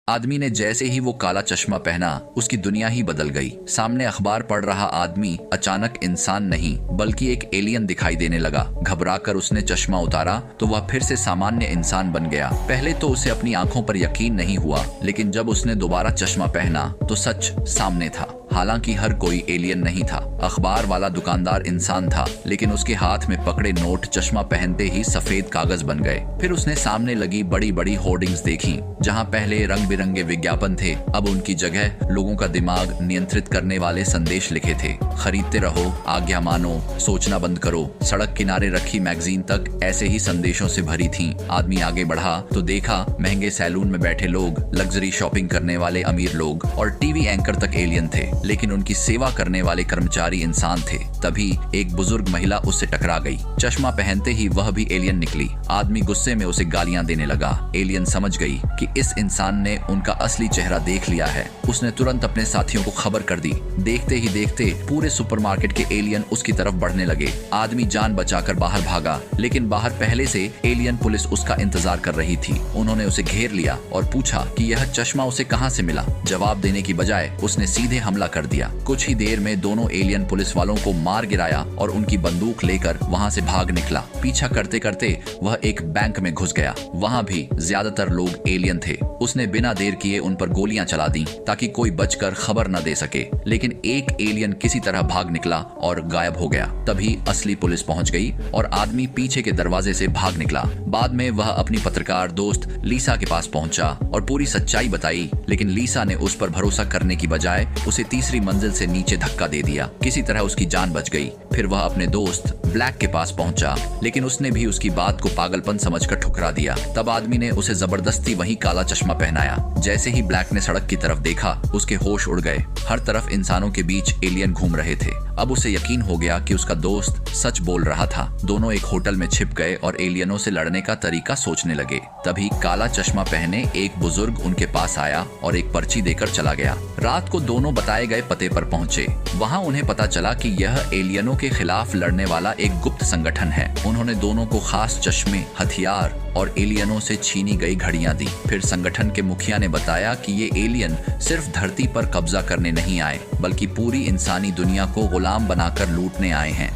आदमी ने जैसे ही वो काला चश्मा पहना उसकी दुनिया ही बदल गई। सामने अखबार पढ़ रहा आदमी अचानक इंसान नहीं बल्कि एक एलियन दिखाई देने लगा। घबराकर उसने चश्मा उतारा तो वह फिर से सामान्य इंसान बन गया। पहले तो उसे अपनी आंखों पर यकीन नहीं हुआ, लेकिन जब उसने दोबारा चश्मा पहना तो सच सामने था। हालांकि हर कोई एलियन नहीं था। अखबार वाला दुकानदार इंसान था, लेकिन उसके हाथ में पकड़े नोट चश्मा पहनते ही सफेद कागज बन गए। फिर उसने सामने लगी बड़ी बड़ी होर्डिंग्स देखी, जहां पहले रंग बिरंगे विज्ञापन थे, अब उनकी जगह लोगों का दिमाग नियंत्रित करने वाले संदेश लिखे थे। खरीदते रहो, आज्ञा मानो, सोचना बंद करो। सड़क किनारे रखी मैगजीन तक ऐसे ही संदेशों से भरी थी। आदमी आगे बढ़ा तो देखा महंगे सैलून में बैठे लोग, लग्जरी शॉपिंग करने वाले अमीर लोग और टीवी एंकर तक एलियन थे, लेकिन उनकी सेवा करने वाले कर्मचारी इंसान थे। तभी एक बुजुर्ग महिला उससे टकरा गई। चश्मा पहनते ही वह भी एलियन निकली। आदमी गुस्से में उसे गालियां देने लगा। एलियन समझ गई कि इस इंसान ने उनका असली चेहरा देख लिया है। उसने तुरंत अपने साथियों को खबर कर दी। देखते ही देखते पूरे सुपरमार्केट के एलियन उसकी तरफ बढ़ने लगे। आदमी जान बचाकर बाहर भागा, लेकिन बाहर पहले से एलियन पुलिस उसका इंतजार कर रही थी। उन्होंने उसे घेर लिया और पूछा कि यह चश्मा उसे कहां से मिला। जवाब देने की बजाय उसने सीधे हमला कर दिया। कुछ ही देर में दोनों एलियन पुलिस वालों को मार गिराया और उनकी बंदूक लेकर वहां से भाग निकला। पीछा करते करते वह एक बैंक में घुस गया। वहां भी ज्यादातर लोग एलियन थे। उसने बिना देर किए उन पर गोलियां चला दी ताकि कोई बचकर खबर न दे सके, लेकिन एक एलियन किसी तरह भाग निकला और गायब हो गया। तभी असली पुलिस पहुंच गई और आदमी पीछे के दरवाजे से भाग निकला। बाद में वह अपनी पत्रकार दोस्त लीसा के पास पहुंचा और पूरी सच्चाई बताई, लेकिन लीसा ने उस पर भरोसा करने की बजाय उसे तीसरी मंजिल से नीचे धक्का दे दिया। किसी तरह उसकी जान बच गई। फिर वह अपने दोस्त ब्लैक के पास पहुंचा, लेकिन उसने भी उसकी बात को पागलपन समझकर ठुकरा दिया। तब आदमी ने उसे जबरदस्ती वही काला चश्मा पहनाया। जैसे ही ब्लैक ने सड़क की तरफ देखा, उसके होश उड़ गए। हर तरफ इंसानों के बीच एलियन घूम रहे थे। अब उसे यकीन हो गया कि उसका दोस्त सच बोल रहा था। दोनों एक होटल में छिप गए और एलियनों से लड़ने का तरीका सोचने लगे। तभी काला चश्मा पहने एक बुजुर्ग उनके पास आया और एक पर्ची देकर चला गया। रात को दोनों बताए गए पते पर पहुंचे। वहां उन्हें पता चला कि यह एलियनों के खिलाफ लड़ने वाला एक गुप्त संगठन है। उन्होंने दोनों को खास चश्मे, हथियार और एलियनों से छीनी गई घड़ियां दी। फिर संगठन के मुखिया ने बताया कि ये एलियन सिर्फ धरती पर कब्जा करने नहीं आए, बल्कि पूरी इंसानी दुनिया को गुलाम बनाकर लूटने आए हैं।